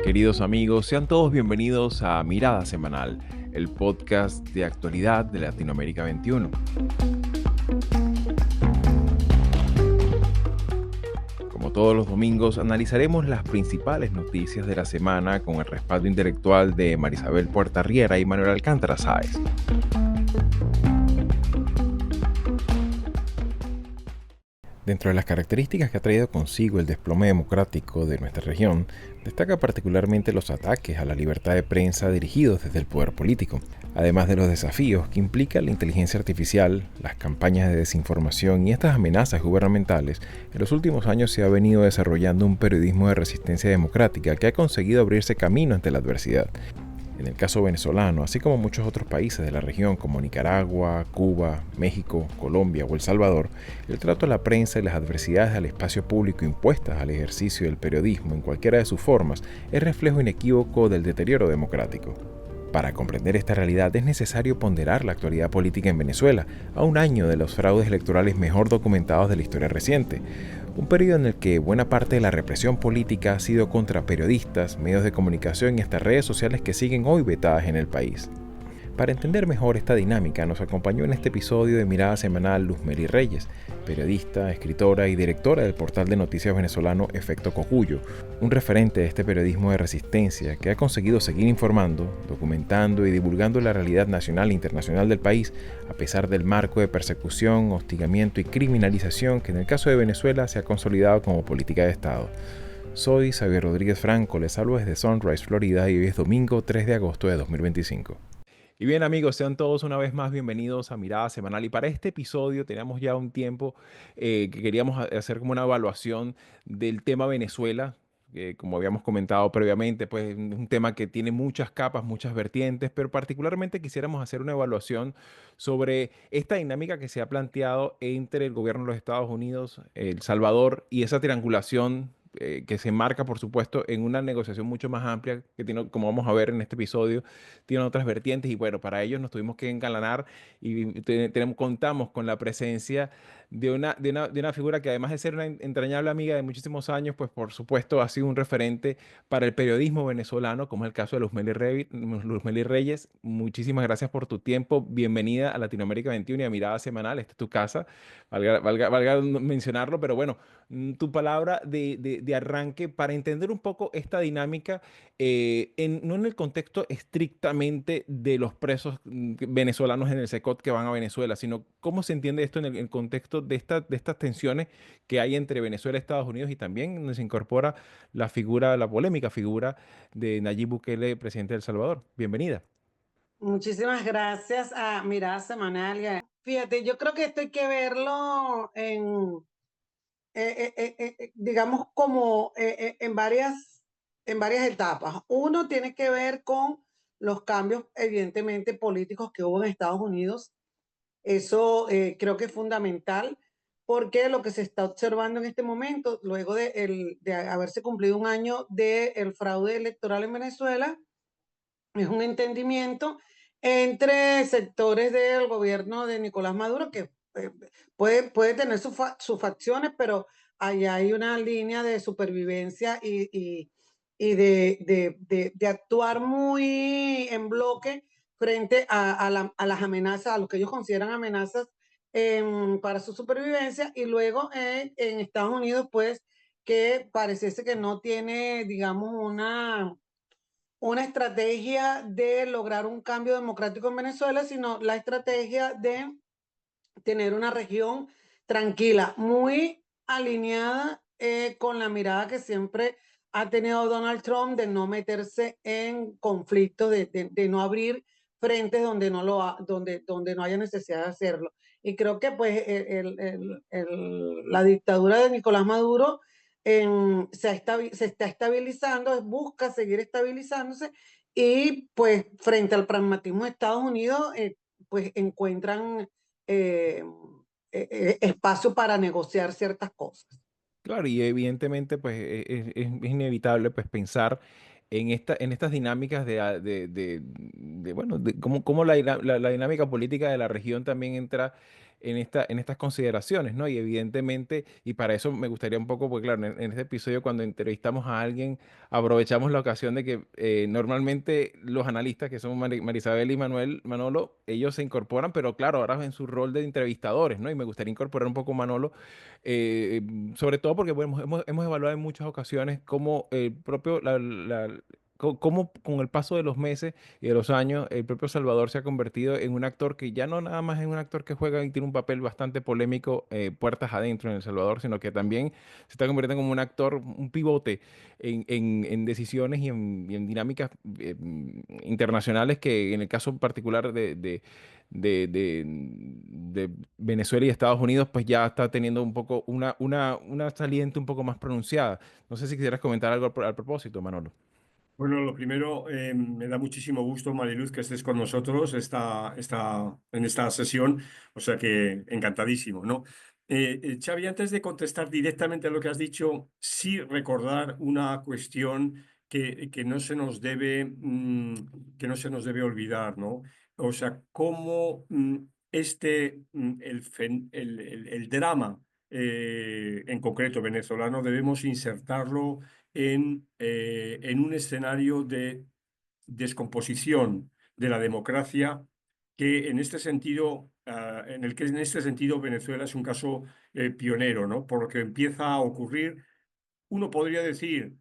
Queridos amigos, sean todos bienvenidos a Mirada Semanal, el podcast de actualidad de Latinoamérica 21. Como todos los domingos, analizaremos las principales noticias de la semana con el respaldo intelectual de Marisabel Puertarriera y Manuel Alcántara Sáez. Dentro de las características que ha traído consigo el desplome democrático de nuestra región, destaca particularmente los ataques a la libertad de prensa dirigidos desde el poder político, además de los desafíos que implica la inteligencia artificial, las campañas de desinformación y estas amenazas gubernamentales. En los últimos años se ha venido desarrollando un periodismo de resistencia democrática que ha conseguido abrirse camino ante la adversidad. En el caso venezolano, así como muchos otros países de la región como Nicaragua, Cuba, México, Colombia o El Salvador, el trato a la prensa y las adversidades al espacio público impuestas al ejercicio del periodismo en cualquiera de sus formas es reflejo inequívoco del deterioro democrático. Para comprender esta realidad es necesario ponderar la actualidad política en Venezuela, a un año de los fraudes electorales mejor documentados de la historia reciente. Un periodo en el que buena parte de la represión política ha sido contra periodistas, medios de comunicación y hasta redes sociales que siguen hoy vetadas en el país. Para entender mejor esta dinámica, nos acompañó en este episodio de Mirada Semanal Luzmely Reyes, periodista, escritora y directora del portal de noticias venezolano Efecto Cocuyo, un referente de este periodismo de resistencia que ha conseguido seguir informando, documentando y divulgando la realidad nacional e internacional del país, a pesar del marco de persecución, hostigamiento y criminalización que en el caso de Venezuela se ha consolidado como política de Estado. Soy Xavier Rodríguez Franco, les hablo desde Sunrise, Florida, y hoy es domingo 3 de agosto de 2025. Y bien amigos, sean todos una vez más bienvenidos a Mirada Semanal. Y para este episodio teníamos ya un tiempo que queríamos hacer como una evaluación del tema Venezuela. Como habíamos comentado previamente, pues un tema que tiene muchas capas, muchas vertientes, pero particularmente quisiéramos hacer una evaluación sobre esta dinámica que se ha planteado entre el gobierno de los Estados Unidos, El Salvador y esa triangulación que se enmarca, por supuesto, en una negociación mucho más amplia que tiene, como vamos a ver en este episodio, tiene otras vertientes y bueno, para ellos nos tuvimos que engalanar y contamos con la presencia de una figura que además de ser una entrañable amiga de muchísimos años, pues por supuesto ha sido un referente para el periodismo venezolano, como es el caso de Luzmely Reyes. Muchísimas gracias por tu tiempo. Bienvenida a Latinoamérica 21 y a Mirada Semanal. Esta es tu casa, valga mencionarlo, pero bueno, tu palabra de arranque para entender un poco esta dinámica no en el contexto estrictamente de los presos venezolanos en el SECOT que van a Venezuela, sino cómo se entiende esto en el contexto de estas tensiones que hay entre Venezuela y Estados Unidos y también donde se incorpora la polémica figura de Nayib Bukele, presidente de El Salvador. Bienvenida. Muchísimas gracias a Mirada Semanal. Fíjate, yo creo que esto hay que verlo digamos, como en varias etapas. Uno tiene que ver con los cambios, evidentemente, políticos que hubo en Estados Unidos. Eso creo que es fundamental porque lo que se está observando en este momento, luego de haberse cumplido un año del fraude electoral en Venezuela, es un entendimiento entre sectores del gobierno de Nicolás Maduro que puede tener sus facciones, pero allá hay una línea de supervivencia y de actuar muy en bloque frente a las amenazas, a lo que ellos consideran amenazas para su supervivencia, y luego en Estados Unidos, pues, que pareciese que no tiene, digamos, una estrategia de lograr un cambio democrático en Venezuela, sino la estrategia de tener una región tranquila, muy alineada con la mirada que siempre ha tenido Donald Trump de no meterse en conflictos, de no abrir frentes donde donde no haya necesidad de hacerlo. Y creo que pues la dictadura de Nicolás Maduro se está estabilizando, busca seguir estabilizándose, y pues frente al pragmatismo de Estados Unidos, pues encuentran eh, espacio para negociar ciertas cosas. Claro, y evidentemente pues es inevitable pues pensar en estas dinámicas bueno, de cómo la dinámica política de la región también entra en estas consideraciones, ¿no? Y evidentemente, y para eso me gustaría un poco, porque claro, en este episodio cuando entrevistamos a alguien, aprovechamos la ocasión de que normalmente los analistas, que son Marisabel y Manolo, ellos se incorporan, pero claro, ahora en su rol de entrevistadores, ¿no? Y me gustaría incorporar un poco Manolo, eh, sobre todo porque bueno, hemos evaluado en muchas ocasiones cómo el propio, cómo con el paso de los meses y de los años, el propio Salvador se ha convertido en un actor que ya no nada más es un actor que juega y tiene un papel bastante polémico puertas adentro en El Salvador, sino que también se está convirtiendo como un actor, un pivote en decisiones y en dinámicas internacionales que en el caso particular de Venezuela y Estados Unidos, pues ya está teniendo un poco una saliente un poco más pronunciada. No sé si quisieras comentar algo al propósito, Manolo. Bueno, lo primero, me da muchísimo gusto, Mariluz, que estés con nosotros en esta sesión, o sea que encantadísimo, ¿no? Xavi, antes de contestar directamente a lo que has dicho, sí recordar una cuestión que no se nos debe, que no se nos debe olvidar, ¿no? O sea, cómo el drama, en concreto venezolano, debemos insertarlo en un escenario de descomposición de la democracia que en este sentido, en el que en este sentido Venezuela es un caso pionero, ¿no? Por lo que empieza a ocurrir, uno podría decir,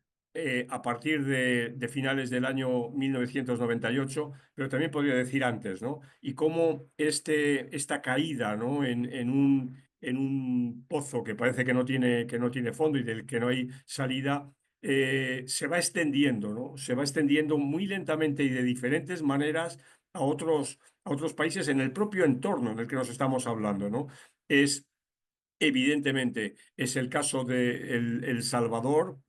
a partir de finales del año 1998, pero también podría decir antes, ¿no? Y cómo esta caída, ¿no? En un pozo que no tiene fondo y del que no hay salida, se va extendiendo, ¿no? Se va extendiendo muy lentamente y de diferentes maneras a otros países en el propio entorno en el que nos estamos hablando, ¿no? Es Evidentemente, es el caso de El Salvador,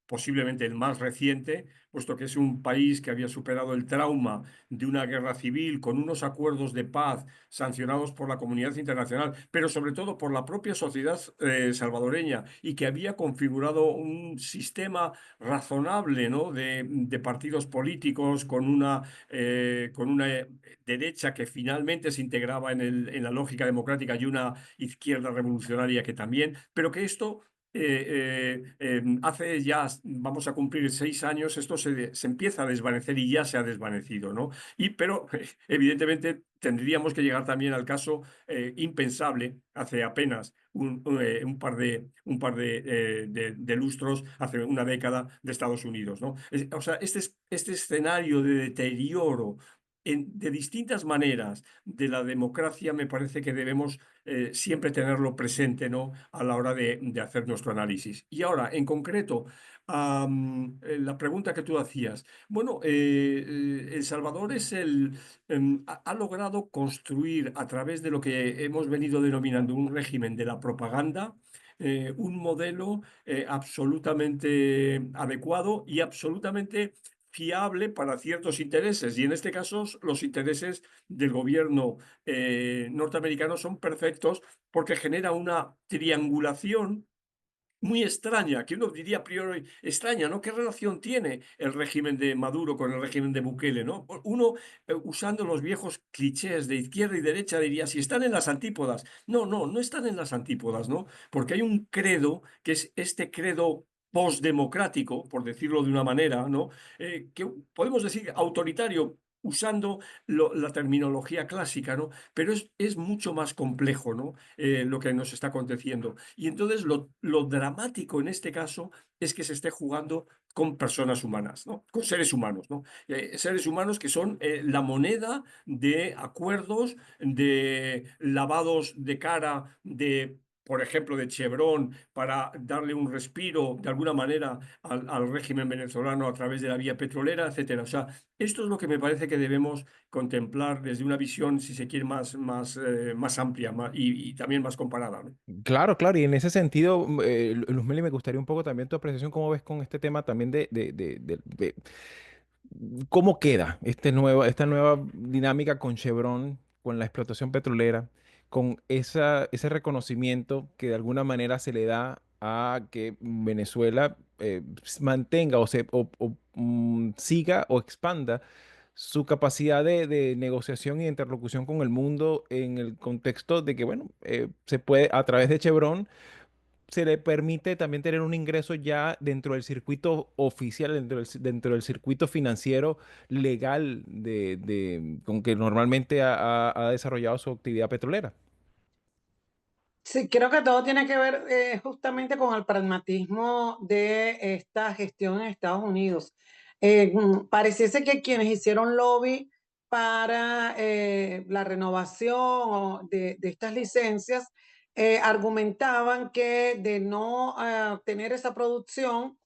posiblemente el más reciente, puesto que es un país que había superado el trauma de una guerra civil con unos acuerdos de paz sancionados por la comunidad internacional, pero sobre todo por la propia sociedad salvadoreña, y que había configurado un sistema razonable, ¿no? de partidos políticos con una derecha que finalmente se integraba en la lógica democrática y una izquierda revolucionaria que también, pero que esto hace ya, vamos a cumplir 6 años, esto se empieza a desvanecer y ya se ha desvanecido, ¿no? Pero evidentemente tendríamos que llegar también al caso impensable hace apenas un par de lustros, hace una década, de Estados Unidos, ¿no? O sea, este escenario de deterioro de distintas maneras de la democracia me parece que debemos siempre tenerlo presente, ¿no? A la hora de hacer nuestro análisis. Y ahora, en concreto, la pregunta que tú hacías. Bueno, El Salvador ha logrado construir a través de lo que hemos venido denominando un régimen de la propaganda. Un modelo absolutamente adecuado y absolutamente fiable para ciertos intereses. Y en este caso, los intereses del gobierno norteamericano son perfectos porque genera una triangulación muy extraña, que uno diría a priori extraña, ¿no? ¿Qué relación tiene el régimen de Maduro con el régimen de Bukele, ¿no? Uno, usando los viejos clichés de izquierda y derecha, diría, si están en las antípodas. No, no, no están en las antípodas, ¿no? Porque hay un credo, que es este credo postdemocrático, por decirlo de una manera, ¿no? Que podemos decir autoritario, usando la terminología clásica, ¿no? Pero es mucho más complejo, ¿no? Lo que nos está aconteciendo. Y entonces lo dramático en este caso es que se esté jugando con personas humanas, ¿no? Con seres humanos, ¿no? Seres humanos que son la moneda de acuerdos, de lavados de cara, por ejemplo, de Chevron, para darle un respiro de alguna manera al régimen venezolano a través de la vía petrolera, etcétera. O sea, esto es lo que me parece que debemos contemplar desde una visión, si se quiere, más amplia, y también más comparada, ¿no? Claro, claro, y en ese sentido, Luzmeli, me gustaría un poco también tu apreciación, cómo ves con este tema también de cómo queda esta nueva dinámica con Chevron, con la explotación petrolera, con ese reconocimiento que de alguna manera se le da a que Venezuela mantenga siga o expanda su capacidad de negociación y de interlocución con el mundo en el contexto de que, bueno, se puede, a través de Chevron, se le permite también tener un ingreso ya dentro del circuito oficial, dentro del circuito financiero legal con que normalmente ha desarrollado su actividad petrolera. Sí, creo que todo tiene que ver justamente con el pragmatismo de esta gestión en Estados Unidos. Pareciese que quienes hicieron lobby para la renovación de estas licencias argumentaban que de no tener esa producción,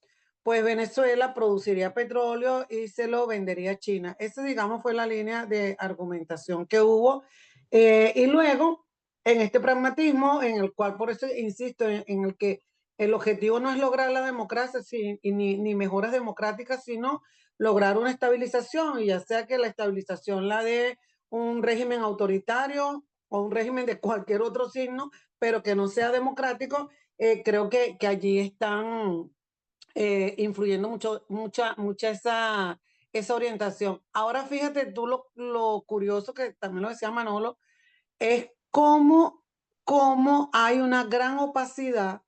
pues Venezuela produciría petróleo y se lo vendería a China. Esa, digamos, fue la línea de argumentación que hubo. Y luego en este pragmatismo, en el cual, por eso insisto, en el que el objetivo no es lograr la democracia ni mejoras democráticas, sino lograr una estabilización, y ya sea que la estabilización la dé un régimen autoritario o un régimen de cualquier otro signo, pero que no sea democrático. Creo que allí están influyendo mucha esa orientación. Ahora fíjate tú lo curioso, que también lo decía Manolo, es cómo hay una gran opacidad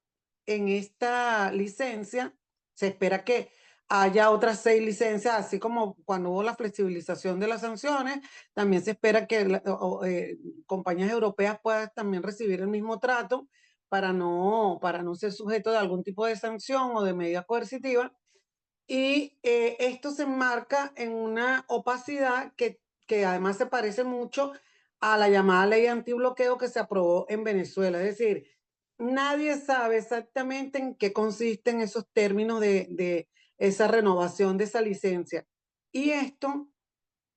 en esta licencia. Se espera que haya otras 6 licencias, así como cuando hubo la flexibilización de las sanciones, también se espera que compañías europeas puedan también recibir el mismo trato para no ser sujeto de algún tipo de sanción o de medida coercitiva. Y esto se enmarca en una opacidad que además se parece mucho a la llamada ley antibloqueo que se aprobó en Venezuela. Es decir, nadie sabe exactamente en qué consisten esos términos de esa renovación de esa licencia. Y esto,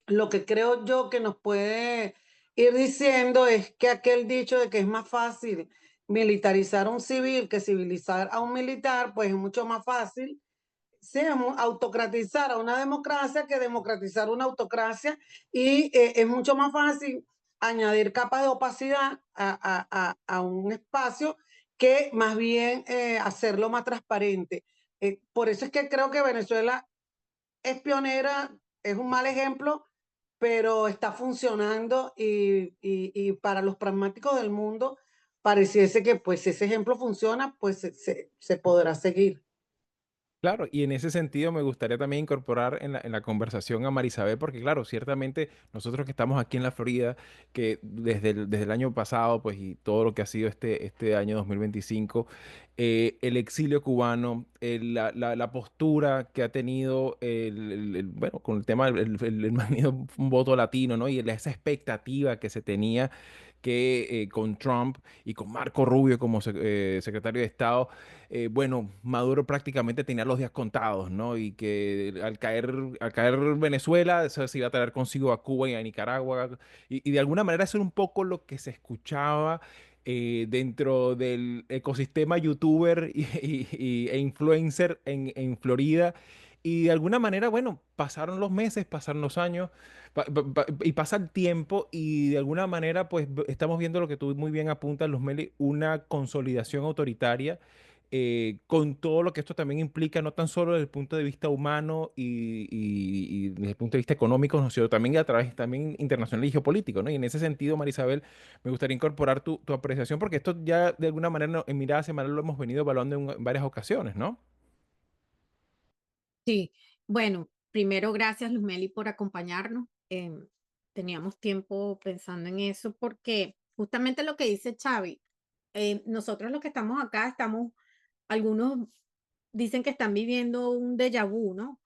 lo que creo yo que nos puede ir diciendo es que aquel dicho de que es más fácil militarizar a un civil que civilizar a un militar, pues es mucho más fácil, sí, autocratizar a una democracia que democratizar una autocracia, y es mucho más fácil añadir capas de opacidad a un espacio que más bien hacerlo más transparente. Por eso es que creo que Venezuela es pionera, es un mal ejemplo, pero está funcionando, y para los pragmáticos del mundo pareciese que pues si ese ejemplo funciona, pues se podrá seguir. Claro, y en ese sentido me gustaría también incorporar en la conversación a Marisabel, porque claro, ciertamente nosotros que estamos aquí en la Florida, que desde el año pasado, pues y todo lo que ha sido este año 2025, el exilio cubano, la postura que ha tenido, bueno, con el tema el manido voto latino, ¿no? Y esa expectativa que se tenía que con Trump y con Marco Rubio como secretario de Estado, bueno, Maduro prácticamente tenía los días contados, ¿no? Y que al caer Venezuela, eso se iba a traer consigo a Cuba y a Nicaragua. Y de alguna manera eso era un poco lo que se escuchaba dentro del ecosistema youtuber e influencer en Florida. Y de alguna manera, bueno, pasaron los meses, pasaron los años y pasa el tiempo y de alguna manera, pues estamos viendo lo que tú muy bien apuntas, Luzmeli, una consolidación autoritaria con todo lo que esto también implica, no tan solo desde el punto de vista humano y desde el punto de vista económico, ¿no? Sino también a través también internacional y geopolítico, ¿no? Y en ese sentido, Marisabel, me gustaría incorporar tu apreciación, porque esto ya de alguna manera en mirada semanal lo hemos venido evaluando en varias ocasiones, ¿no? Sí, bueno, primero gracias Luzmeli por acompañarnos. Teníamos tiempo pensando en eso porque justamente lo que dice Xavi, nosotros los que estamos acá estamos, algunos dicen que están viviendo un déjà vu, ¿no?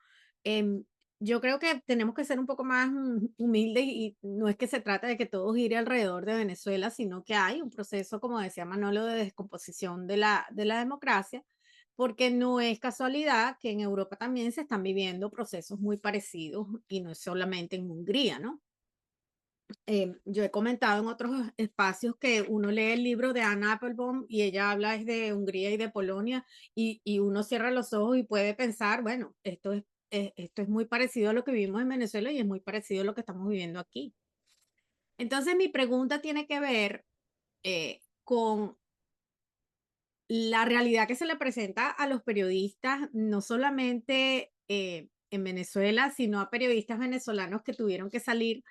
Em, yo creo que tenemos que ser un poco más humildes, y no es que se trata de que todo gire alrededor de Venezuela, sino que hay un proceso, como decía Manolo, de descomposición de la democracia, porque no es casualidad que en Europa también se están viviendo procesos muy parecidos, y no es solamente en Hungría, ¿no? Yo he comentado en otros espacios que uno lee el libro de Anna Applebaum y ella habla es de Hungría y de Polonia, y uno cierra los ojos y puede pensar, bueno, esto es muy parecido a lo que vivimos en Venezuela y es muy parecido a lo que estamos viviendo aquí. Entonces mi pregunta tiene que ver con la realidad que se le presenta a los periodistas, no solamente en Venezuela, sino a periodistas venezolanos que tuvieron que salir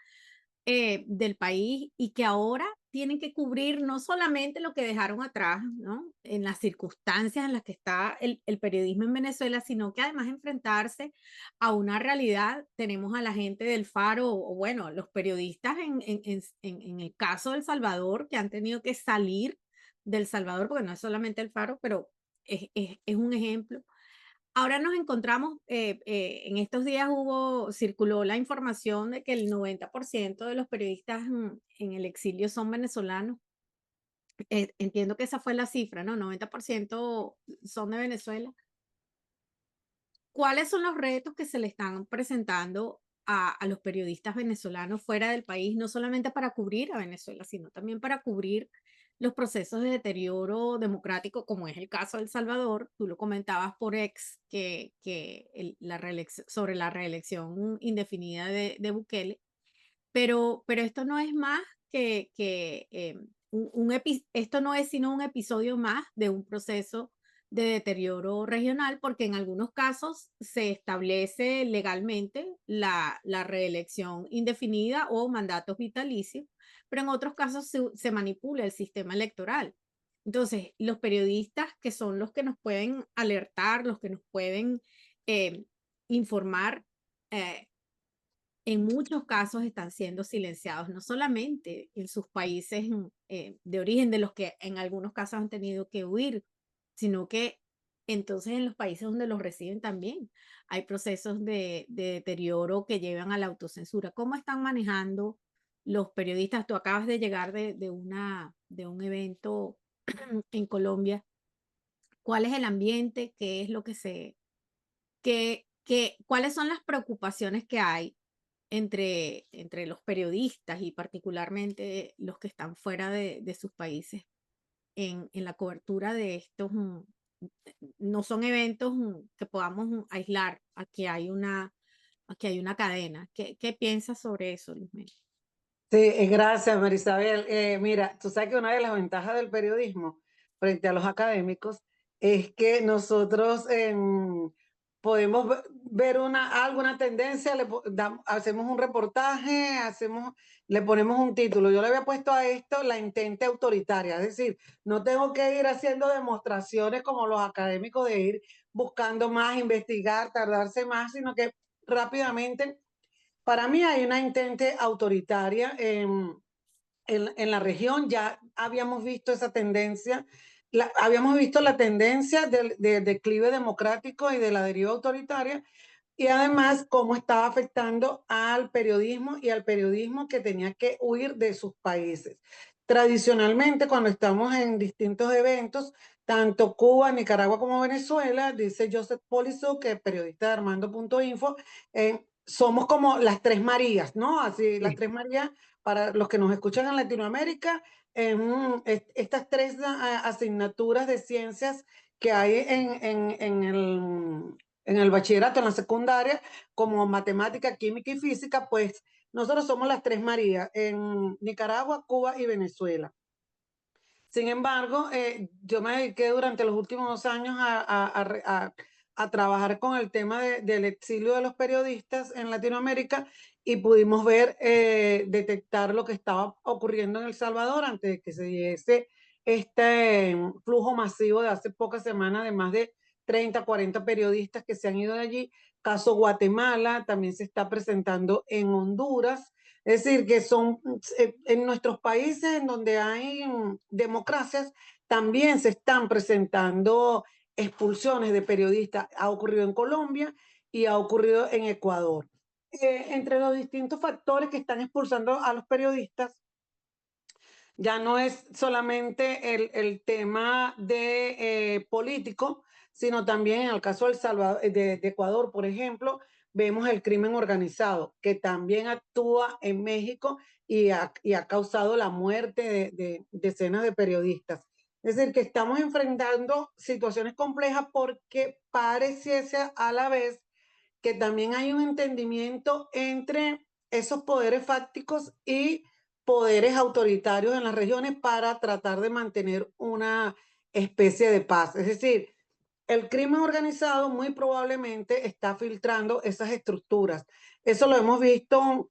del país y que ahora tienen que cubrir no solamente lo que dejaron atrás, ¿no? En las circunstancias en las que está el periodismo en Venezuela, sino que además enfrentarse a una realidad. Tenemos a la gente del Faro, o bueno, los periodistas en el caso de El Salvador, que han tenido que salir del Salvador, porque no es solamente el Faro, pero es un ejemplo. Ahora nos encontramos, en estos días circuló la información de que el 90% de los periodistas en el exilio son venezolanos. Entiendo que esa fue la cifra, ¿no? 90% son de Venezuela. ¿Cuáles son los retos que se le están presentando a los periodistas venezolanos fuera del país, no solamente para cubrir a Venezuela, sino también para cubrir los procesos de deterioro democrático, como es el caso de El Salvador? Tú lo comentabas por ex, sobre la reelección indefinida de Bukele, pero esto no es más esto no es sino un episodio más de un proceso de deterioro regional, porque en algunos casos se establece legalmente la reelección indefinida o mandatos vitalicios, pero en otros casos se manipula el sistema electoral. Entonces, los periodistas, que son los que nos pueden alertar, los que nos pueden eh, informar, eh, en muchos casos están siendo silenciados, no solamente en sus países de origen, de los que en algunos casos han tenido que huir, sino que entonces en los países donde los reciben también hay procesos de deterioro que llevan a la autocensura. ¿Cómo están manejando los periodistas? Tú acabas de llegar de un evento en Colombia. ¿Cuál es el ambiente? ¿Qué es lo que cuáles son las preocupaciones que hay entre los periodistas y particularmente los que están fuera de sus países en la cobertura de estos? No son eventos que podamos aislar, aquí hay una cadena. ¿Qué piensas sobre eso, Luzmel? Sí, gracias, Marisabel. Mira, tú sabes que una de las ventajas del periodismo frente a los académicos es que nosotros podemos ver alguna tendencia, hacemos un reportaje, le ponemos un título. Yo le había puesto a esto la intente autoritaria, es decir, no tengo que ir haciendo demostraciones como los académicos de ir buscando más, investigar, tardarse más, sino que rápidamente. Para mí hay una intente autoritaria en la región. Ya habíamos visto esa tendencia, habíamos visto la tendencia del declive democrático y de la deriva autoritaria, y además cómo estaba afectando al periodismo y al periodismo que tenía que huir de sus países. Tradicionalmente, cuando estamos en distintos eventos, tanto Cuba, Nicaragua como Venezuela, dice Joseph Polizo, que es periodista de Armando.info, somos como las tres Marías, ¿no? Así, las tres Marías, para los que nos escuchan en Latinoamérica, estas tres asignaturas de ciencias que hay en el bachillerato, en la secundaria, como matemática, química y física, pues nosotros somos las tres Marías en Nicaragua, Cuba y Venezuela. Sin embargo, yo me dediqué durante los últimos 2 años a trabajar con el tema del exilio de los periodistas en Latinoamérica, y pudimos detectar lo que estaba ocurriendo en El Salvador antes de que se diese este flujo masivo de hace pocas semanas de más de 30, 40 periodistas que se han ido de allí. Caso Guatemala, también se está presentando en Honduras. Es decir, que son en nuestros países en donde hay democracias, también se están presentando expulsiones de periodistas. Ha ocurrido en Colombia y ha ocurrido en Ecuador. Entre los distintos factores que están expulsando a los periodistas, ya no es solamente el tema de político, sino también en el caso de Ecuador, por ejemplo, vemos el crimen organizado, que también actúa en México y ha causado la muerte de decenas de periodistas. Es decir, que estamos enfrentando situaciones complejas porque pareciese a la vez que también hay un entendimiento entre esos poderes fácticos y poderes autoritarios en las regiones para tratar de mantener una especie de paz. Es decir, el crimen organizado muy probablemente está filtrando esas estructuras. Eso lo hemos visto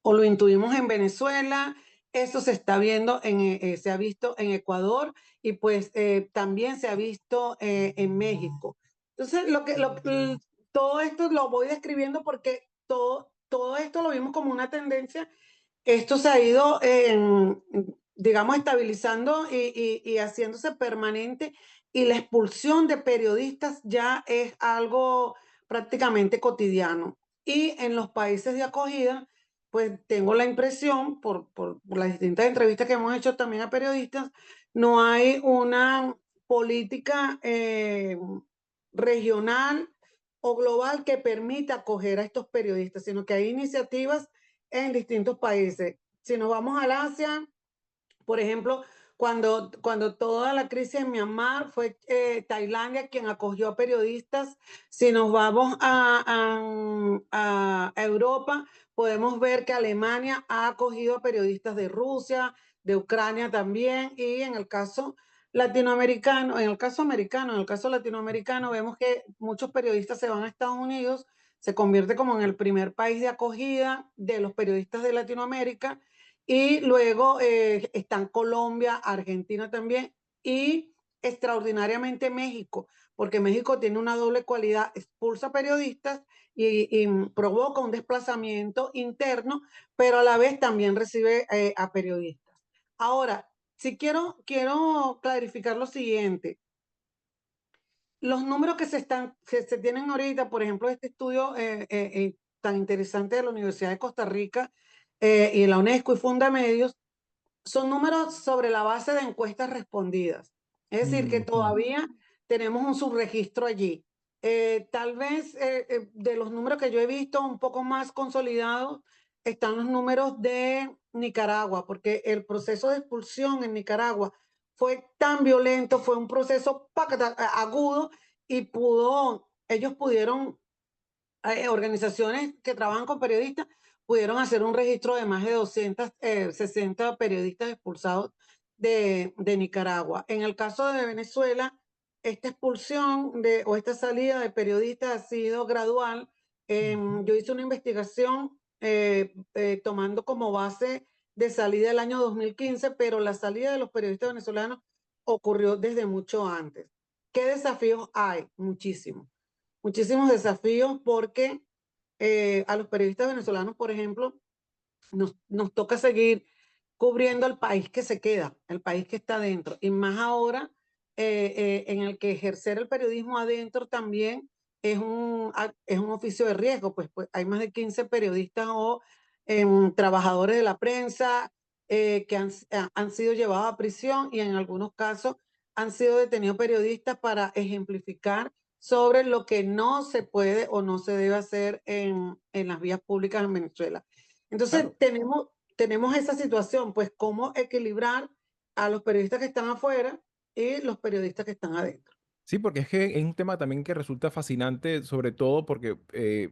o lo intuimos en Venezuela, eso se está viendo se ha visto en Ecuador y pues también se ha visto en México. Entonces, todo esto lo voy describiendo porque todo esto lo vimos como una tendencia. Esto se ha ido, digamos, estabilizando y haciéndose permanente, y la expulsión de periodistas ya es algo prácticamente cotidiano. Y en los países de acogida, pues tengo la impresión, por las distintas entrevistas que hemos hecho también a periodistas, no hay una política regional o global que permita acoger a estos periodistas, sino que hay iniciativas en distintos países. Si nos vamos al Asia, por ejemplo, cuando toda la crisis en Myanmar fue Tailandia quien acogió a periodistas. Si nos vamos a Europa, podemos ver que Alemania ha acogido a periodistas de Rusia, de Ucrania también, y en el caso latinoamericano, en el caso latinoamericano, vemos que muchos periodistas se van a Estados Unidos, se convierte como en el primer país de acogida de los periodistas de Latinoamérica, y luego están Colombia, Argentina también, y extraordinariamente México, porque México tiene una doble cualidad: expulsa periodistas y provoca un desplazamiento interno, pero a la vez también recibe a periodistas. Ahora, si quiero clarificar lo siguiente. Los números que se tienen ahorita, por ejemplo, este estudio tan interesante de la Universidad de Costa Rica y la UNESCO y Fundamedios, son números sobre la base de encuestas respondidas. Es decir, que todavía tenemos un subregistro allí. Tal vez de los números que yo he visto un poco más consolidados están los números de Nicaragua, porque el proceso de expulsión en Nicaragua fue tan violento, fue un proceso agudo, y ellos pudieron, organizaciones que trabajan con periodistas, pudieron hacer un registro de más de 260 periodistas expulsados de Nicaragua. En el caso de Venezuela, esta expulsión o esta salida de periodistas ha sido gradual. Yo hice una investigación tomando como base de salida el año 2015, pero la salida de los periodistas venezolanos ocurrió desde mucho antes. ¿Qué desafíos hay? Muchísimos desafíos, porque a los periodistas venezolanos, por ejemplo, nos toca seguir cubriendo el país que se queda, el país que está adentro, y más ahora en el que ejercer el periodismo adentro también es un oficio de riesgo, pues hay más de 15 periodistas o trabajadores de la prensa que han sido llevados a prisión, y en algunos casos han sido detenidos periodistas para ejemplificar sobre lo que no se puede o no se debe hacer en las vías públicas en Venezuela. Entonces, Claro. tenemos esa situación, pues cómo equilibrar a los periodistas que están afuera y los periodistas que están adentro. Sí, porque es que es un tema también que resulta fascinante, sobre todo porque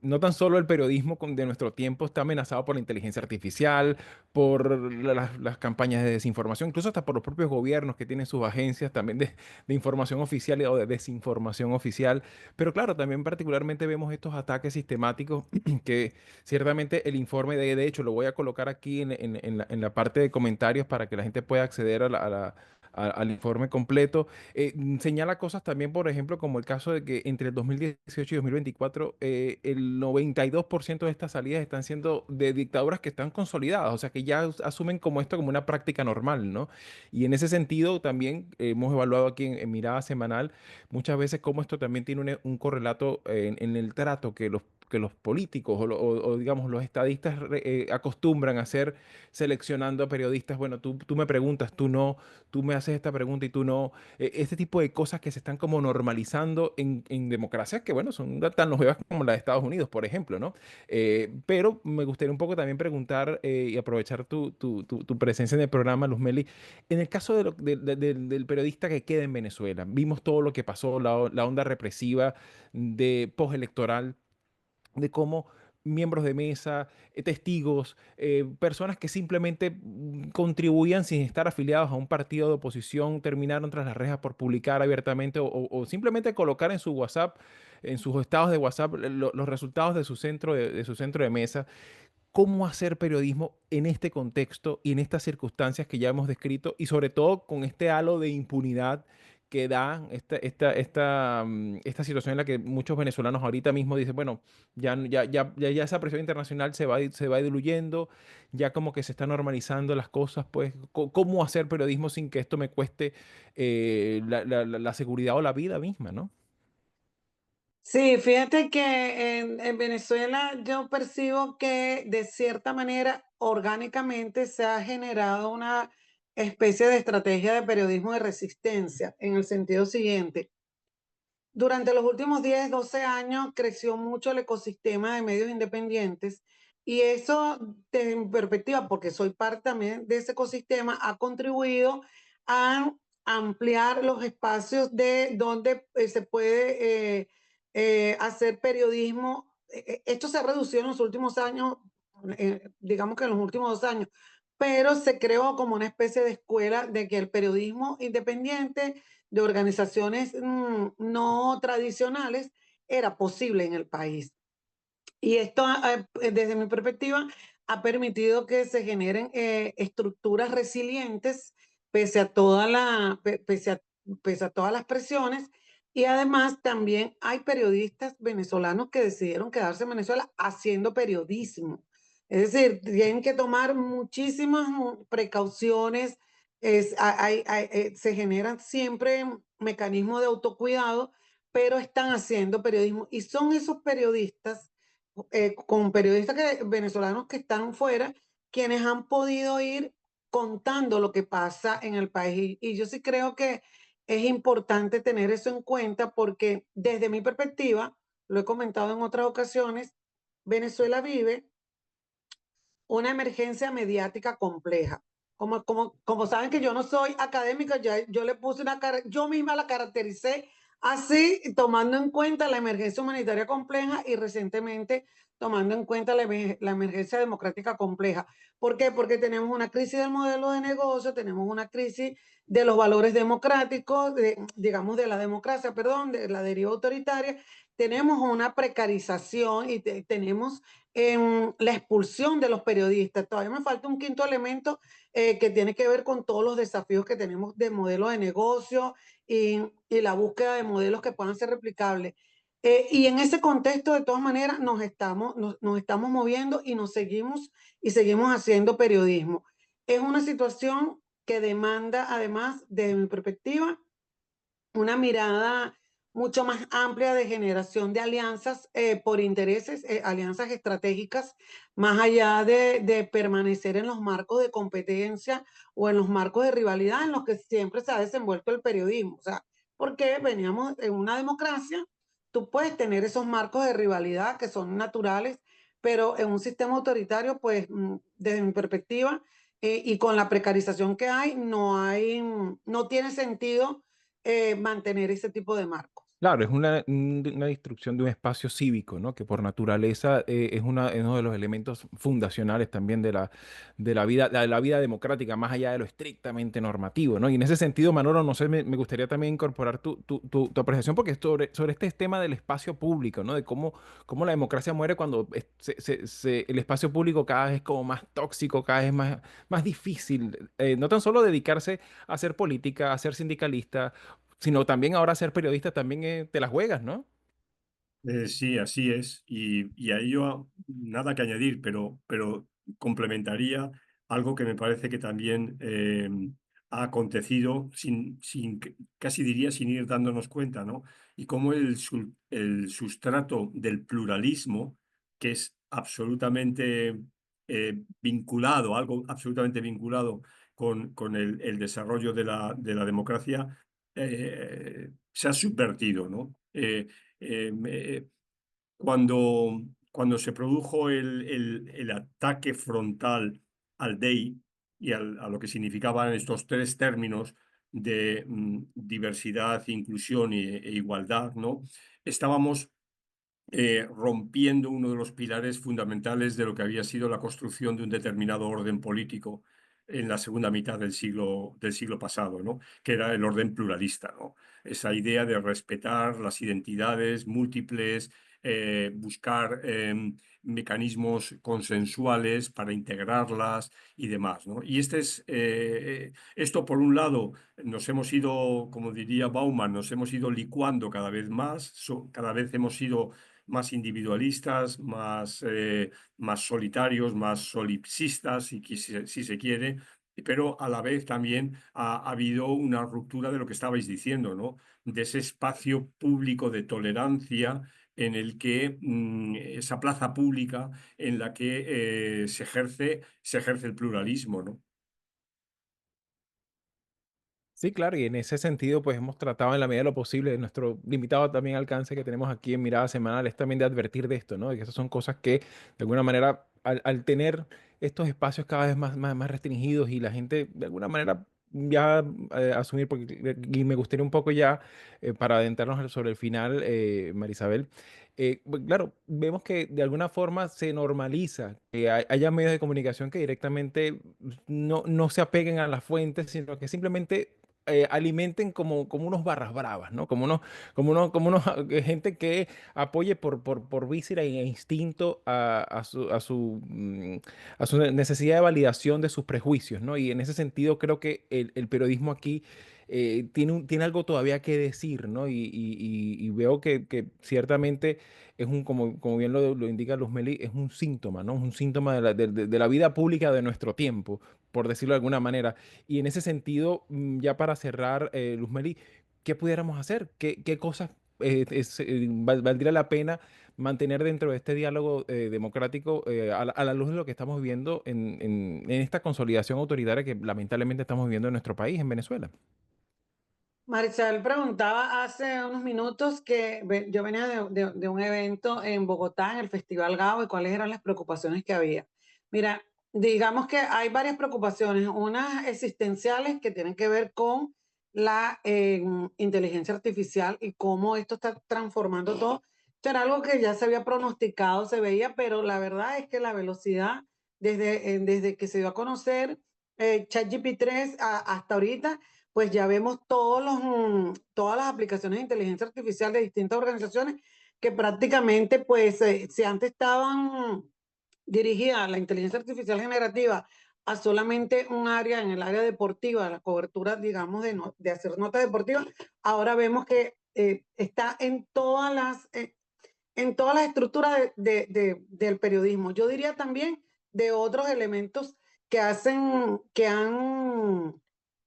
no tan solo el periodismo de nuestro tiempo está amenazado por la inteligencia artificial, por las campañas de desinformación, incluso hasta por los propios gobiernos que tienen sus agencias también de información oficial o de desinformación oficial. Pero claro, también particularmente vemos estos ataques sistemáticos que ciertamente el informe, de hecho, lo voy a colocar aquí en la parte de comentarios para que la gente pueda acceder al informe completo. Señala cosas también, por ejemplo, como el caso de que entre el 2018 y 2024 el 92% de estas salidas están siendo de dictaduras que están consolidadas, o sea, que ya asumen como esto como una práctica normal, ¿no? Y en ese sentido también hemos evaluado aquí en Mirada Semanal muchas veces cómo esto también tiene un correlato en el trato que los políticos o, digamos los estadistas acostumbran a hacer seleccionando a periodistas. Bueno, tú me preguntas, tú no, tú me haces esta pregunta y tú no. Este tipo de cosas que se están como normalizando en democracias que, bueno, son tan longevas como la de Estados Unidos, por ejemplo, ¿no? Pero me gustaría un poco también preguntar y aprovechar tu presencia en el programa, Luzmeli. En el caso del periodista que queda en Venezuela, vimos todo lo que pasó, la onda represiva de postelectoral, de cómo miembros de mesa, testigos, personas que simplemente contribuían sin estar afiliados a un partido de oposición, terminaron tras las rejas por publicar abiertamente o simplemente colocar en su WhatsApp, en sus estados de WhatsApp, los resultados de su centro de mesa. ¿Cómo hacer periodismo en este contexto y en estas circunstancias que ya hemos descrito y sobre todo con este halo de impunidad que da esta situación en la que muchos venezolanos ahorita mismo dicen, bueno, ya esa presión internacional se va diluyendo, ya como que se están normalizando las cosas, pues, ¿cómo hacer periodismo sin que esto me cueste la seguridad o la vida misma, ¿no? Sí, fíjate que en Venezuela yo percibo que de cierta manera orgánicamente se ha generado una especie de estrategia de periodismo de resistencia, en el sentido siguiente. Durante los últimos 10, 12 años creció mucho el ecosistema de medios independientes y eso, desde mi perspectiva, porque soy parte también de ese ecosistema, ha contribuido a ampliar los espacios de donde se puede hacer periodismo. Esto se ha reducido en los últimos años, digamos que en los últimos 2 años, pero se creó como una especie de escuela de que el periodismo independiente de organizaciones no tradicionales era posible en el país. Y esto, desde mi perspectiva, ha permitido que se generen estructuras resilientes pese a, pese a todas las presiones. Y además también hay periodistas venezolanos que decidieron quedarse en Venezuela haciendo periodismo. Es decir, tienen que tomar muchísimas precauciones. Se generan siempre mecanismos de autocuidado, pero están haciendo periodismo. Y son esos periodistas con periodistas venezolanos que están fuera, quienes han podido ir contando lo que pasa en el país. Y yo sí creo que es importante tener eso en cuenta porque desde mi perspectiva, lo he comentado en otras ocasiones, Venezuela vive una emergencia mediática compleja. Como saben que yo no soy académica, ya yo le puse yo misma la caractericé así, tomando en cuenta la emergencia humanitaria compleja y recientemente tomando en cuenta la emergencia democrática compleja. ¿Por qué? Porque tenemos una crisis del modelo de negocio, tenemos una crisis de los valores democráticos, digamos de la democracia, perdón, de la deriva autoritaria, tenemos una precarización y tenemos en la expulsión de los periodistas. Todavía me falta un quinto elemento que tiene que ver con todos los desafíos que tenemos de modelo de negocio y la búsqueda de modelos que puedan ser replicables. Y en ese contexto, de todas maneras, nos estamos moviendo y seguimos haciendo periodismo. Es una situación que demanda, además, desde mi perspectiva, una mirada mucho más amplia de generación de alianzas por intereses, alianzas estratégicas, más allá de permanecer en los marcos de competencia o en los marcos de rivalidad en los que siempre se ha desenvuelto el periodismo. O sea, porque veníamos en una democracia, tú puedes tener esos marcos de rivalidad que son naturales, pero en un sistema autoritario, pues desde mi perspectiva y con la precarización que hay, no tiene sentido mantener ese tipo de marcos. Claro, es una destrucción de un espacio cívico, ¿no? Que por naturaleza es uno de los elementos fundacionales también de la vida democrática, más allá de lo estrictamente normativo, ¿no? Y en ese sentido, Manolo, no sé, me gustaría también incorporar tu apreciación, porque es sobre este tema del espacio público, ¿no? De cómo la democracia muere cuando el espacio público cada vez es como más tóxico, cada vez más difícil. No tan solo dedicarse a hacer política, a ser sindicalista, sino también ahora ser periodista también te la juegas, ¿no? Sí, así es. Y a ello nada que añadir, pero complementaría algo que me parece que también ha acontecido casi diría sin ir dándonos cuenta, ¿no? Y cómo el sustrato del pluralismo, que es absolutamente vinculado, algo absolutamente vinculado con el desarrollo de la democracia, se ha subvertido, ¿no? Eh, cuando se produjo el ataque frontal al DEI y a lo que significaban estos tres términos de diversidad, inclusión e igualdad, ¿no? Estábamos rompiendo uno de los pilares fundamentales de lo que había sido la construcción de un determinado orden político en la segunda mitad del siglo pasado, ¿no? Que era el orden pluralista, ¿no? Esa idea de respetar las identidades múltiples, buscar mecanismos consensuales para integrarlas y demás, ¿no? Y esto, por un lado, nos hemos ido, como diría Bauman, nos hemos ido licuando cada vez más, cada vez hemos sido más individualistas, más solitarios, más solipsistas, si se quiere, pero a la vez también ha habido una ruptura de lo que estabais diciendo, ¿no? De ese espacio público de tolerancia en el que esa plaza pública en la que se ejerce el pluralismo, ¿no? Sí, claro, y en ese sentido, pues hemos tratado en la medida de lo posible, de nuestro limitado también alcance que tenemos aquí en Mirada Semanal, es también de advertir de esto, ¿no? De que esas son cosas que, de alguna manera, al tener estos espacios cada vez más restringidos y la gente, de alguna manera, ya asumir, porque, y me gustaría un poco ya, para adentrarnos sobre el final, Marisabel, pues, claro, vemos que de alguna forma se normaliza que haya medios de comunicación que directamente no se apeguen a las fuentes, sino que simplemente alimenten como unos barras bravas, ¿no? Como unos gente que apoye por víscera e instinto a su necesidad de validación de sus prejuicios, ¿no? Y en ese sentido creo que el periodismo aquí tiene algo todavía que decir, ¿no? Y veo que ciertamente como bien lo indica Luz Meli, es un síntoma, ¿no? Es un síntoma de la vida pública de nuestro tiempo, por decirlo de alguna manera. Y en ese sentido, ya para cerrar, Luzmeli, ¿qué pudiéramos hacer? ¿Qué cosas valdría la pena mantener dentro de este diálogo democrático a la luz de lo que estamos viviendo en esta consolidación autoritaria que lamentablemente estamos viviendo en nuestro país, en Venezuela? Marisabel preguntaba hace unos minutos que yo venía de un evento en Bogotá, en el Festival Gao, y cuáles eran las preocupaciones que había. Mira, digamos que hay varias preocupaciones, unas existenciales que tienen que ver con la inteligencia artificial y cómo esto está transformando todo. Esto era algo que ya se había pronosticado, se veía, pero la verdad es que la velocidad desde que se dio a conocer ChatGPT 3 hasta ahorita, pues ya vemos todas las aplicaciones de inteligencia artificial de distintas organizaciones que prácticamente, pues, si antes estaban dirigidas la inteligencia artificial generativa a solamente un área, en el área deportiva, la cobertura, digamos, de hacer notas deportivas, ahora vemos que está en todas las estructuras del periodismo. Yo diría también de otros elementos que han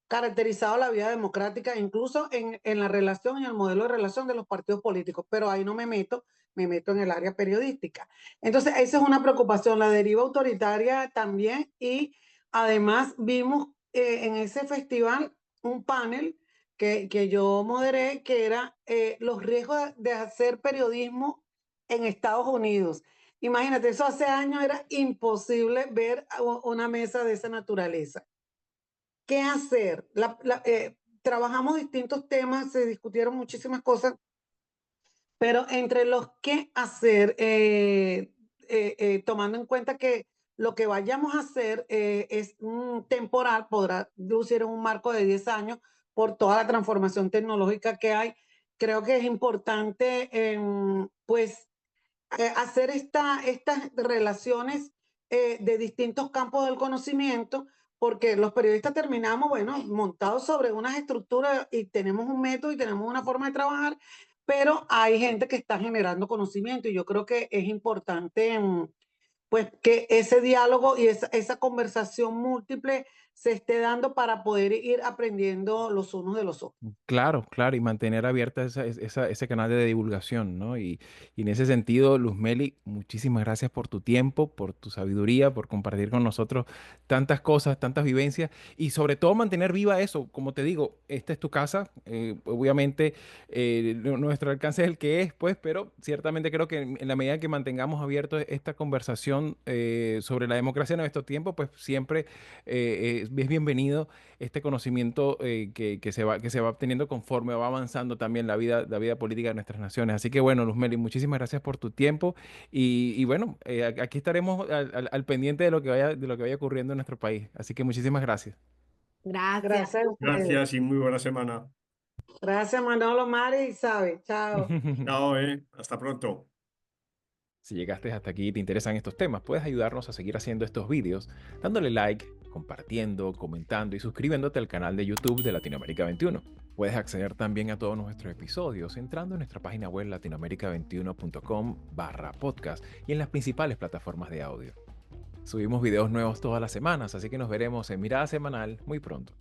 caracterizado la vida democrática, incluso en la relación, en el modelo de relación de los partidos políticos, pero ahí no me meto en el área periodística. Entonces, esa es una preocupación, la deriva autoritaria también, y además vimos en ese festival un panel que yo moderé, que era los riesgos de hacer periodismo en Estados Unidos. Imagínate, eso hace años era imposible ver una mesa de esa naturaleza. ¿Qué hacer? Trabajamos distintos temas, se discutieron muchísimas cosas, pero entre los qué hacer, tomando en cuenta que lo que vayamos a hacer es temporal, podrá lucir en un marco de 10 años por toda la transformación tecnológica que hay, creo que es importante, pues, hacer estas relaciones de distintos campos del conocimiento, porque los periodistas terminamos, bueno, montados sobre unas estructuras y tenemos un método y tenemos una forma de trabajar, pero hay gente que está generando conocimiento y yo creo que es importante, pues, que ese diálogo y esa conversación múltiple se esté dando para poder ir aprendiendo los unos de los otros. Claro, claro, y mantener abierta ese canal de divulgación, ¿no? Y en ese sentido, Luzmeli, muchísimas gracias por tu tiempo, por tu sabiduría, por compartir con nosotros tantas cosas, tantas vivencias y sobre todo mantener viva eso. Como te digo, esta es tu casa, obviamente nuestro alcance es el que es, pues, pero ciertamente creo que en la medida que mantengamos abierto esta conversación información sobre la democracia en estos tiempos, pues siempre es bienvenido este conocimiento que se va obteniendo conforme va avanzando también la vida política de nuestras naciones. Así que bueno, Luzmeli, muchísimas gracias por tu tiempo y bueno, aquí estaremos al pendiente de lo que vaya ocurriendo en nuestro país. Así que muchísimas gracias. Gracias. Gracias a ustedes. Gracias y muy buena semana. Gracias, Manolo, Mari y Sabe. Chao. Chao, hasta pronto. Si llegaste hasta aquí y te interesan estos temas, puedes ayudarnos a seguir haciendo estos vídeos, dándole like, compartiendo, comentando y suscribiéndote al canal de YouTube de Latinoamérica 21. Puedes acceder también a todos nuestros episodios entrando en nuestra página web latinoamerica21.com/podcast y en las principales plataformas de audio. Subimos videos nuevos todas las semanas, así que nos veremos en Mirada Semanal muy pronto.